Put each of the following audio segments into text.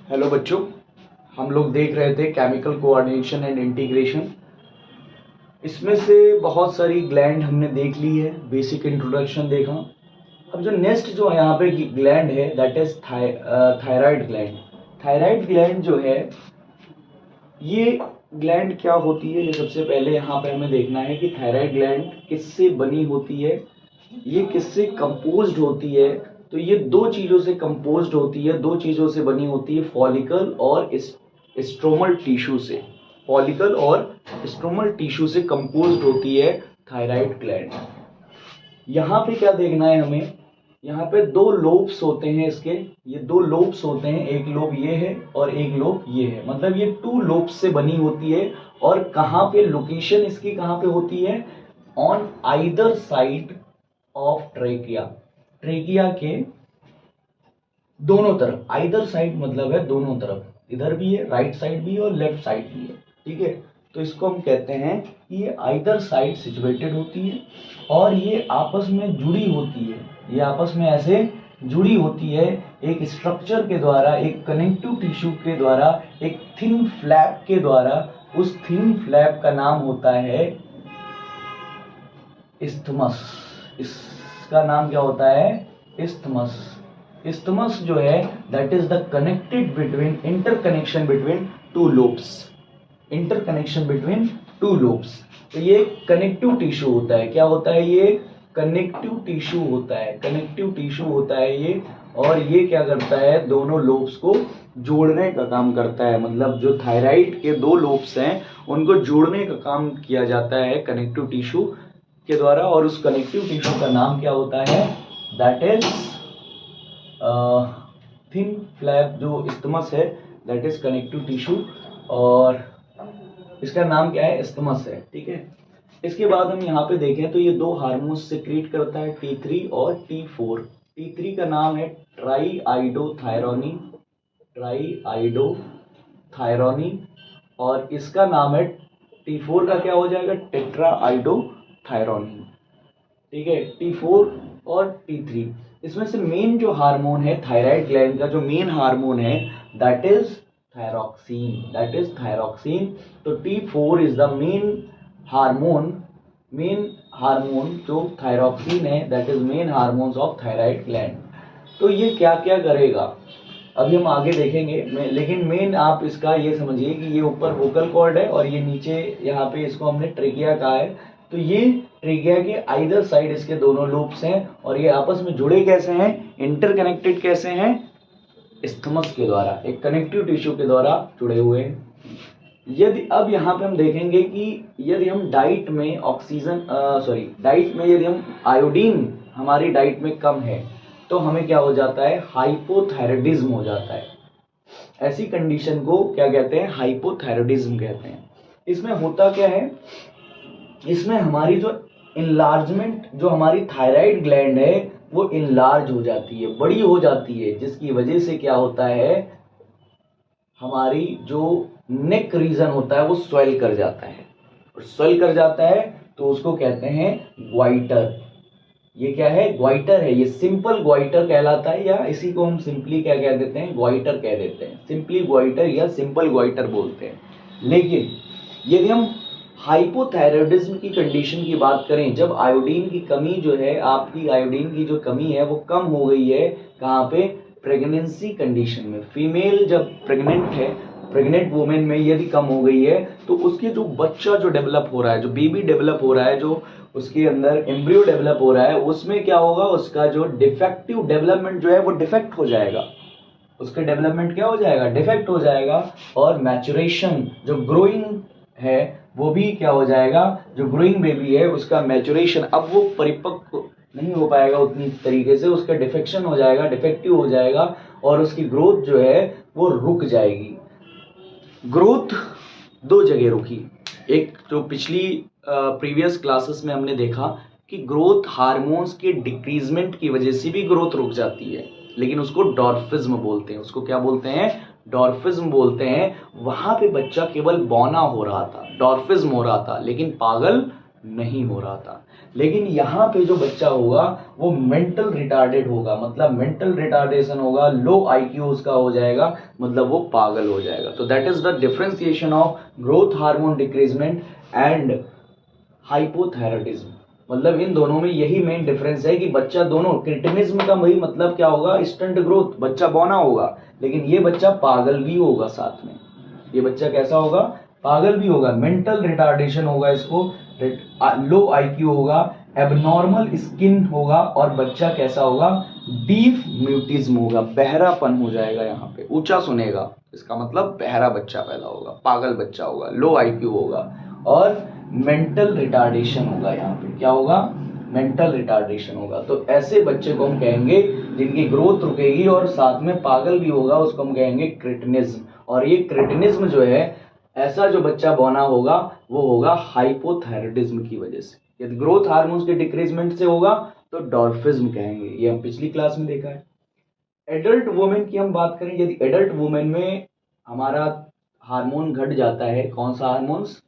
Hello बच्चों, हम लोग देख रहे थे केमिकल कोऑर्डिनेशन एंड इंटीग्रेशन। इसमें से बहुत सारी ग्लैंड हमने देख ली है, बेसिक इंट्रोडक्शन देखा। अब जो नेक्स्ट जो यहाँ पे ग्लैंड है that is thyroid gland. Thyroid gland जो है ये ग्लैंड क्या होती है, ये सबसे पहले यहाँ पे हमें देखना है कि थायराइड ग्लैंड किससे बनी होती है, ये किससे कंपोज्ड होती है। तो ये दो चीजों से कंपोज्ड होती है, दो चीजों से बनी होती है, फॉलिकल और स्ट्रोमल टिश्यू से। फॉलिकल और स्ट्रोमल टिश्यू से कंपोज्ड होती है थायराइड ग्लैंड। यहाँ पे क्या देखना है हमें, यहाँ पे दो लोब्स होते हैं इसके, ये दो लोब्स होते हैं, एक लोब ये है और एक लोब ये है, मतलब ये टू लोब्स से बनी होती है। और कहाँ पे लोकेशन इसकी कहाँ पे होती है, on either side of trachea. Trachea के दोनों तरफ, आइदर साइड मतलब है दोनों तरफ, इधर भी है, राइट साइड भी है और लेफ्ट साइड भी है, ठीक है। तो इसको हम कहते हैं कि ये आइदर साइड सिचुएटेड होती है और ये आपस में जुड़ी होती है, ये आपस में ऐसे जुड़ी होती है एक स्ट्रक्चर के द्वारा, एक कनेक्टिव टिश्यू के द्वारा, एक थिन फ्लैप के द्वारा। उस थिन फ्लैप का नाम होता है इस्थमस। इसका नाम क्या होता है, इस्थमस। इस्थमस जो है that is the connected between, interconnection between two lobes, interconnection between two lobes. तो ये कनेक्टिव टिश्यू होता है, क्या होता है, ये कनेक्टिव टिश्यू होता है, कनेक्टिव टिश्यू होता है ये। और ये क्या करता है, दोनों लोब्स को जोड़ने का काम करता है, मतलब जो थायराइड के दो लोब्स हैं उनको जोड़ने का काम किया जाता है कनेक्टिव टिश्यू के द्वारा। और उस कनेक्टिव टिश्यू का नाम क्या होता है, दैट इज थिन फ्लैप। जो इस्थमस है दैट इज कनेक्टिव टिश्यू और इसका नाम क्या है, इस्थमस है, ठीक है। इसके बाद हम यहाँ पे देखें तो ये दो हार्मोन्स सिक्रीट करता है, T3 और T4। T3 का नाम है ट्राईआइडोथायरोनी, ट्राईआइडोथायरोनी, और इसका नाम है T4 का क्या हो जाएगा, टेट्राआइडोथायरोनी, ठीक है। T4 और T3, इसमें से मेन जो हार्मोन है थायराइड ग्लैंड का, जो मेन हार्मोन है that is thyroxine, that is thyroxine. तो T4 is the main hormone, main hormone जो थायरॉक्सिन है that is main hormones of thyroid gland. तो ये क्या क्या करेगा अभी हम आगे देखेंगे, लेकिन मेन आप इसका ये समझिए कि ये ऊपर वोकल कॉर्ड है और ये नीचे यहाँ पे इसको हमने ट्रेकिया कहा है। तो ये ट्रेकिया के आइदर साइड इसके दोनों लोब्स हैं और ये आपस में जुड़े कैसे हैं, इंटरकनेक्टेड कैसे हैं, इस्थमस के द्वारा, एक कनेक्टिव टिश्यू के द्वारा जुड़े हुए हैं। यदि अब यहाँ पे हम देखेंगे कि यदि हम डाइट में ऑक्सीजन डाइट में यदि हम आयोडीन हमारी डाइट में कम है तो हमें क्या हो जाता है, हाइपोथायराइडिज्म हो जाता है। ऐसी कंडीशन को क्या कहते हैं, हाइपोथायराइडिज्म कहते हैं। इसमें होता क्या है, इसमें हमारी जो इनलार्जमेंट, जो हमारी थायराइड ग्लैंड है वो इनलार्ज हो जाती है, बड़ी हो जाती है, जिसकी वजह से क्या होता है, हमारी जो नेक रीजन होता है वो स्वेल कर जाता है, और स्वेल कर जाता है तो उसको कहते हैं ग्वाइटर। ये क्या है, ग्वाइटर है, ये सिंपल ग्वाइटर कहलाता है, या इसी को हम सिंपली क्या कह देते हैं, ग्वाइटर कह देते हैं, सिंपली ग्वाइटर या सिंपल ग्वाइटर बोलते हैं। लेकिन यदि हम हाइपोथायराइडिज्म की कंडीशन की बात करें, जब आयोडीन की कमी जो है, आपकी आयोडीन की जो कमी है वो कम हो गई है, कहाँ पे, प्रेगनेंसी कंडीशन में, फीमेल जब प्रेग्नेंट है, प्रेग्नेंट वुमेन में यदि कम हो गई है तो उसके जो बच्चा जो डेवलप हो रहा है, जो बेबी डेवलप हो रहा है, जो उसके अंदर एम्ब्रियो डेवलप हो रहा है, उसमें क्या होगा, उसका जो डिफेक्टिव डेवलपमेंट जो है वो डिफेक्ट हो जाएगा, उसका डेवलपमेंट क्या हो जाएगा, डिफेक्ट हो जाएगा। और मैचुरेशन, जो ग्रोइंग है वो भी क्या हो जाएगा, जो ग्रोइंग बेबी है उसका मैचुरेशन, अब वो परिपक्व नहीं हो पाएगा उतनी तरीके से, उसका डिफेक्शन हो जाएगा, डिफेक्टिव हो जाएगा और उसकी ग्रोथ जो है वो रुक जाएगी। ग्रोथ दो जगह रुकी, एक जो पिछली प्रीवियस क्लासेस में हमने देखा कि ग्रोथ हार्मोन्स के डिक्रीजमेंट की वजह से भी ग्रोथ रुक जाती है, लेकिन उसको डॉर्फिज्म बोलते हैं, उसको क्या बोलते हैं, डॉर्फिज्म बोलते हैं। वहां पे बच्चा केवल बौना हो रहा था, डॉर्फिज्म हो रहा था, लेकिन पागल नहीं हो रहा था। लेकिन यहाँ पे जो बच्चा होगा वो मेंटल रिटार्डेड होगा, मतलब मेंटल रिटार्डेशन होगा, लो आईक्यू उसका हो जाएगा, मतलब वो पागल हो जाएगा। तो that is the differentiation of growth hormone decreasement and hypothyroidism. मतलब इन दोनों में यही मेन डिफरेंस है कि बच्चा दोनों, क्रिटिनिज्म का वही मतलब क्या होगा, स्टंट ग्रोथ, बच्चा बौना होगा, लेकिन ये बच्चा पागल भी होगा साथ में। ये बच्चा कैसा होगा, पागल भी होगा, मेंटल रिटार्डेशन होगा इसको, लो आईक्यू होगा, एबनॉर्मल स्किन होगा, और बच्चा कैसा होगा, डीफ म्यूटिज्म होगा, बहरापन हो जाएगा, यहाँ पे ऊंचा सुनेगा, इसका मतलब बहरा बच्चा पैदा होगा, पागल बच्चा होगा, लो आईक्यू होगा, और मेंटल रिटार्डेशन होगा। यहाँ पे क्या होगा, मेंटल रिटार्डेशन होगा। तो ऐसे बच्चे को हम कहेंगे जिनकी ग्रोथ रुकेगी और साथ में पागल भी होगा, उसको हम कहेंगे क्रिटिनिज्म। और ये क्रिटिनिज्म जो है, ऐसा जो बच्चा बौना होगा वो होगा हाइपोथायराइडिज्म की वजह से। यदि ग्रोथ हार्मोन्स के डिक्रीजमेंट से होगा तो डॉर्फिज्म कहेंगे, ये हम पिछली क्लास में देखा है। एडल्ट वुमेन की हम बात करें, यदि एडल्ट वुमेन में हमारा हार्मोन घट जाता है, कौन सा हार्मोन्स,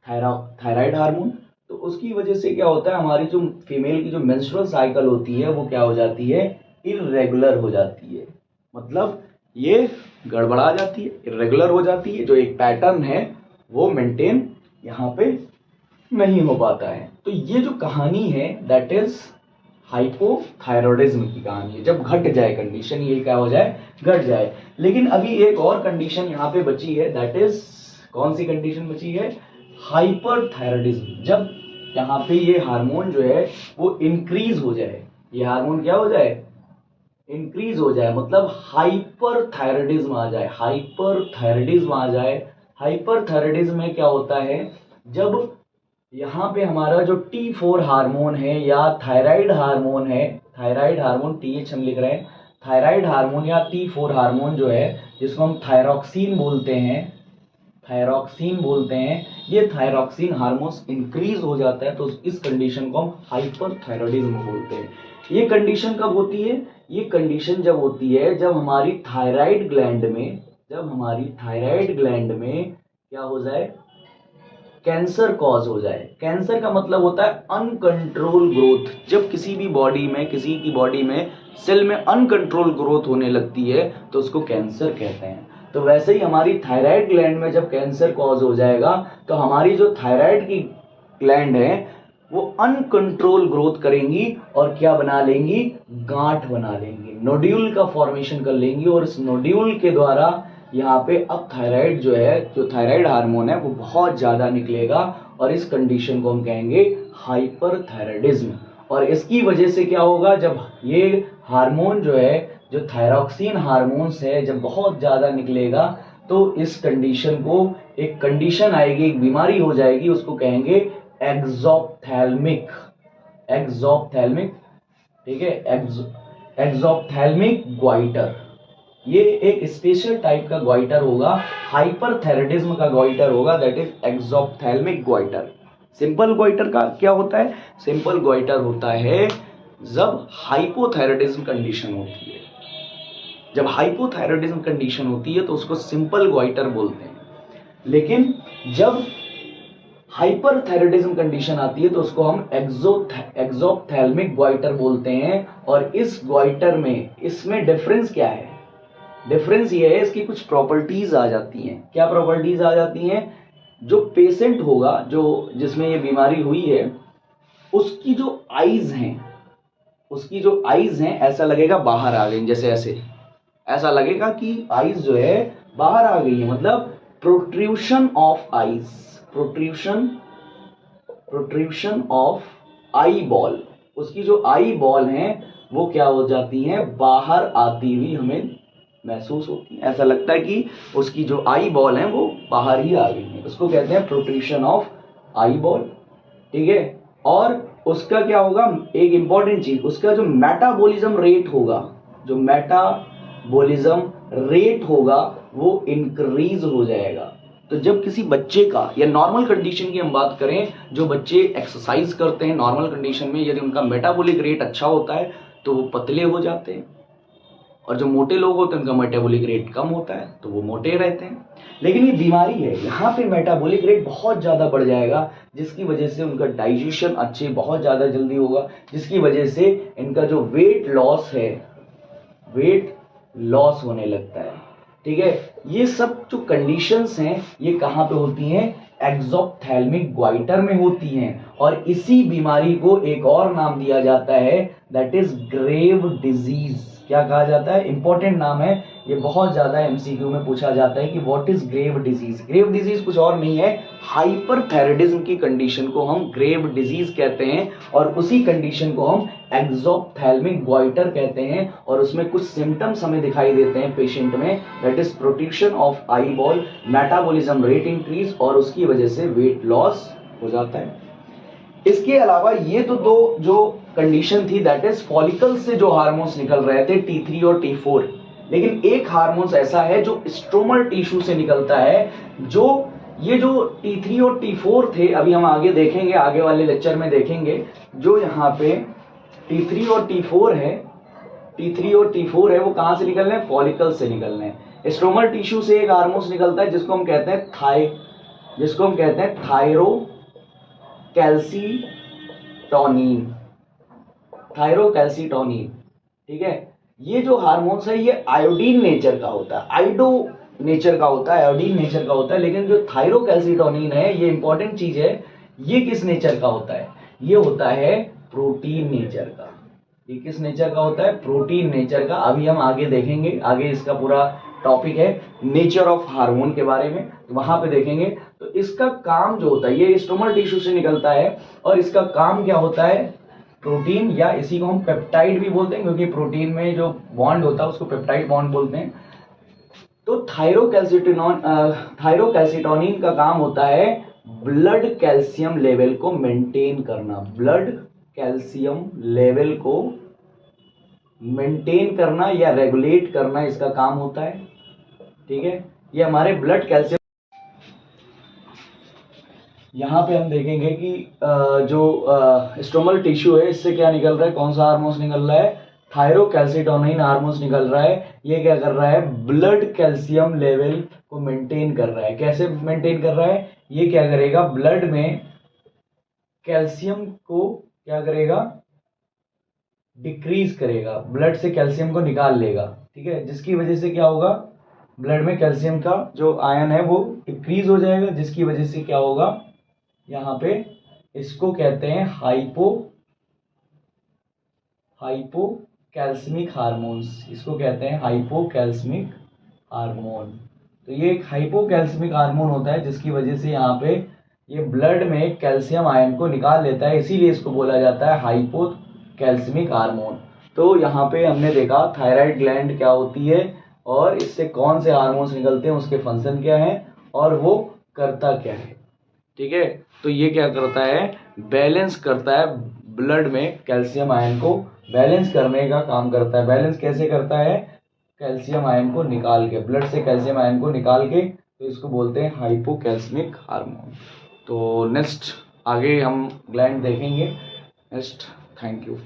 थायराइड हार्मोन, तो उसकी वजह से क्या होता है, हमारी जो फीमेल की जो मेंस्ट्रुअल साइकिल होती है वो क्या हो जाती है, इरेगुलर हो जाती है, मतलब ये गड़बड़ा जाती है, इरेगुलर हो जाती है, जो एक पैटर्न है वो मेंटेन यहाँ पे नहीं हो पाता है। तो ये जो कहानी है दैट इज हाइपोथायरॉयडिज्म की कहानी है, जब घट जाए कंडीशन, ये क्या हो जाए, घट जाए। लेकिन अभी एक और कंडीशन यहाँ पे बची है, दैट इज, कौन सी कंडीशन बची है, हाइपरथायरॉयडिज्म। जब यहाँ पे ये हार्मोन जो है वो इंक्रीज हो जाए, ये हार्मोन क्या हो जाए, इंक्रीज हो जाए, मतलब हाइपरथायरॉयडिज्म आ जाए, हाइपरथायरॉयडिज्म आ जाए। हाइपरथायरॉयडिज्म में क्या होता है, जब यहाँ पे हमारा जो T4 हार्मोन है या थायराइड हार्मोन है, थायराइड हार्मोन, TH हम लिख रहे हैं, थायराइड हार्मोन या T4 हार्मोन जो है, जिसको हम थायरॉक्सिन बोलते हैं, थायरॉक्सिन बोलते हैं, ये थायरॉक्सिन हार्मोन इंक्रीज हो जाता है, तो इस कंडीशन को हम हाइपरथायरॉयडिज्म बोलते हैं। ये कंडीशन कब होती है, ये कंडीशन जब होती है जब हमारी थायराइड ग्लैंड में, जब हमारी थायराइड ग्लैंड में क्या हो जाए, कैंसर कॉज हो जाए। कैंसर का मतलब होता है अनकंट्रोल ग्रोथ। जब किसी भी बॉडी में, किसी की बॉडी में सेल में अनकंट्रोल ग्रोथ होने लगती है तो उसको कैंसर कहते हैं। तो वैसे ही हमारी थायराइड ग्लैंड में जब कैंसर कॉज हो जाएगा तो हमारी जो थायराइड की ग्लैंड है वो अनकंट्रोल ग्रोथ करेंगी और क्या बना लेंगी, गांठ बना लेंगी, नोड्यूल का फॉर्मेशन कर लेंगी, और इस नोड्यूल के द्वारा यहाँ पे अब थायराइड जो है, जो थायराइड हार्मोन है वो बहुत ज्यादा निकलेगा, और इस कंडीशन को हम कहेंगे हाइपरथायराइडिज्म। और इसकी वजह से क्या होगा, जब ये हार्मोन जो है, जो थायरॉक्सिन हार्मोन्स है, जब बहुत ज्यादा निकलेगा तो इस कंडीशन को, एक कंडीशन आएगी, एक बीमारी हो जाएगी, उसको कहेंगे एक्सोप्थेल्मिक, एक्सोप्थेल्मिक, ठीक है, एक्सोप्थेल्मिक ग्वाइटर। ये एक स्पेशल टाइप का ग्वाइटर होगा, हाइपरथायराइडिज्म का ग्वाइटर होगा, that is exophthalmic goitre. Simple goitre का क्या होता है, सिंपल ग्वाइटर होता है जब हाइपोथायराइडिज्म कंडीशन होती है, जब हाइपोथायराइडिज्म कंडीशन होती है तो उसको सिंपल ग्वाइटर बोलते हैं। लेकिन जब हाइपरथायराइडिज्म कंडीशन आती है तो उसको हम एक्सोप्थेल्मिक ग्वाइटर बोलते हैं। और इस ग्वाइटर में, इसमें डिफरेंस क्या है, डिफरेंस ये है, इसकी कुछ प्रॉपर्टीज आ जाती हैं। क्या प्रॉपर्टीज आ जाती हैं, जो पेशेंट होगा, जो जिसमें ये बीमारी हुई है, उसकी जो आईज हैं, उसकी जो आईज हैं ऐसा लगेगा बाहर आ गई, जैसे ऐसे, ऐसा लगेगा कि आईज जो है बाहर आ गई है, मतलब protrusion of eyes, protrusion of eye ball, उसकी जो आई बॉल हैं वो क्या हो जाती हैं, बाहर आती हुई हमें महसूस होती है। ऐसा लगता है कि उसकी जो आई बॉल है वो बाहर ही आ गई है, उसको कहते हैं प्रोट्रूशन ऑफ आई बॉल, ठीक है। और उसका क्या होगा, एक इंपॉर्टेंट चीज, उसका जो मेटाबॉलिज्म रेट होगा, जो मेटाबॉलिज्म रेट होगा वो इंक्रीज हो जाएगा। तो जब किसी बच्चे का, या नॉर्मल कंडीशन की हम बात करें, जो बच्चे एक्सरसाइज करते हैं नॉर्मल कंडीशन में, यदि उनका मेटाबॉलिक रेट अच्छा होता है तो वो पतले हो जाते हैं, और जो मोटे लोग होते हैं उनका मेटाबॉलिक रेट कम होता है, तो वो मोटे रहते हैं। लेकिन ये बीमारी है, यहाँ पे मेटाबॉलिक रेट बहुत ज़्यादा बढ़ जाएगा, जिसकी वजह से उनका डाइजेशन अच्छे बहुत ज़्यादा जल्दी होगा, जिसकी वजह से इनका जो वेट लॉस है, वेट लॉस होने लगता है। ठीक है, ये सब जो कंडीशंस हैं ये कहाँ पे होती हैं? एक्सोप्थेल्मिक ग्वाइटर में होती हैं। और इसी बीमारी को एक और नाम दिया जाता है, दैट इज ग्रेव डिजीज। क्या कहा जाता है? इंपॉर्टेंट नाम है ये, बहुत ज्यादा एमसीक्यू में पूछा जाता है कि what is grave disease. Grave disease कुछ और नहीं है, हाइपरथायराइडिज्म की कंडीशन को हम ग्रेव डिजीज कहते हैं, और उसी कंडीशन को हम एक्सोप्थेल्मिक ग्वाइटर कहते हैं। और उसमें कुछ सिम्टम्स हमें दिखाई देते हैं पेशेंट में, that is protrusion of eye ball, metabolism rate increase, और उसकी वजह से वेट लॉस हो जाता है। इसके अलावा ये तो दो जो कंडीशन थी, दैट इज फॉलिकल्स से जो हार्मोन्स निकल रहे थे T3 और T4, लेकिन एक हार्मोन्स ऐसा है जो स्ट्रोमल टिश्यू से निकलता है, जो ये जो T3 और T4 थे, अभी हम आगे देखेंगे, आगे वाले लेक्चर में देखेंगे, जो यहाँ पे T3 और T4 है, T3 और T4 है, वो कहां से निकल रहे हैं? फॉलिकल से निकल रहे हैं। स्ट्रोमल टिश्यू से एक हार्मोन्स निकलता है जिसको हम कहते हैं थायरो कैल्सीटोनिन। ठीक है, ये जो हार्मोन्स है ये आयोडीन नेचर का होता है, आयोडीन नेचर का होता है। लेकिन जो थायरोकैल्सीटोनिन है, ये इंपॉर्टेंट चीज है, ये किस नेचर का होता है? ये होता है प्रोटीन नेचर का। ये किस नेचर का होता है? प्रोटीन नेचर का। अभी हम आगे देखेंगे, आगे इसका पूरा टॉपिक है नेचर ऑफ हार्मोन के बारे में, तो वहां पे देखेंगे। तो इसका काम जो होता है, ये स्टोमल टिश्यू से निकलता है, और इसका काम क्या होता है? प्रोटीन, या इसी को हम पेप्टाइड भी बोलते हैं, क्योंकि प्रोटीन में जो बॉन्ड होता है उसको पेप्टाइड बॉन्ड बोलते हैं। तो थायरोकैल्सीटोनिन का काम होता है ब्लड कैल्शियम लेवल को मेंटेन करना, ब्लड कैल्शियम लेवल को मेंटेन करना या रेगुलेट करना, इसका काम होता है। ठीक है, ये हमारे ब्लड कैल्शियम, यहाँ पे हम देखेंगे कि जो स्टोमल टिश्यू है, इससे क्या निकल रहा है? कौन सा हार्मोन्स निकल रहा है? थायरोकैल्सीटोनिन हार्मोन्स निकल रहा है। ये क्या कर रहा है? ब्लड कैल्शियम लेवल को मेंटेन कर रहा है। कैसे मेंटेन कर रहा है? ये क्या करेगा? ब्लड में कैल्शियम को क्या करेगा? डिक्रीज करेगा, ब्लड से कैल्शियम को निकाल लेगा। ठीक है, जिसकी वजह से क्या होगा? ब्लड में कैल्शियम का जो आयन है वो डिक्रीज हो जाएगा, जिसकी वजह से क्या होगा? यहाँ पे इसको कहते हैं हाइपोकैल्सिमिक हार्मोन्स। इसको कहते हैं हाइपोकैल्सिमिक हार्मोन। तो ये एक हाइपोकैल्सिमिक हार्मोन होता है, जिसकी वजह से यहाँ पे ये ब्लड में कैल्शियम आयन को निकाल लेता है, इसीलिए इसको बोला जाता है हाइपोकैल्सिमिक हार्मोन। तो यहाँ पे हमने देखा थायराइड ग्लैंड क्या होती है, और इससे कौन से हार्मोन्स निकलते हैं, उसके फंक्शन क्या है, और वो करता क्या है। ठीक है, तो ये क्या करता है? बैलेंस करता है, ब्लड में कैल्शियम आयन को बैलेंस करने का काम करता है। बैलेंस कैसे करता है? कैल्शियम आयन को निकाल के, ब्लड से कैल्शियम आयन को निकाल के, तो इसको बोलते हैं हाइपोकैल्सिमिक हार्मोन। तो नेक्स्ट आगे हम ग्लैंड देखेंगे नेक्स्ट। Thank you.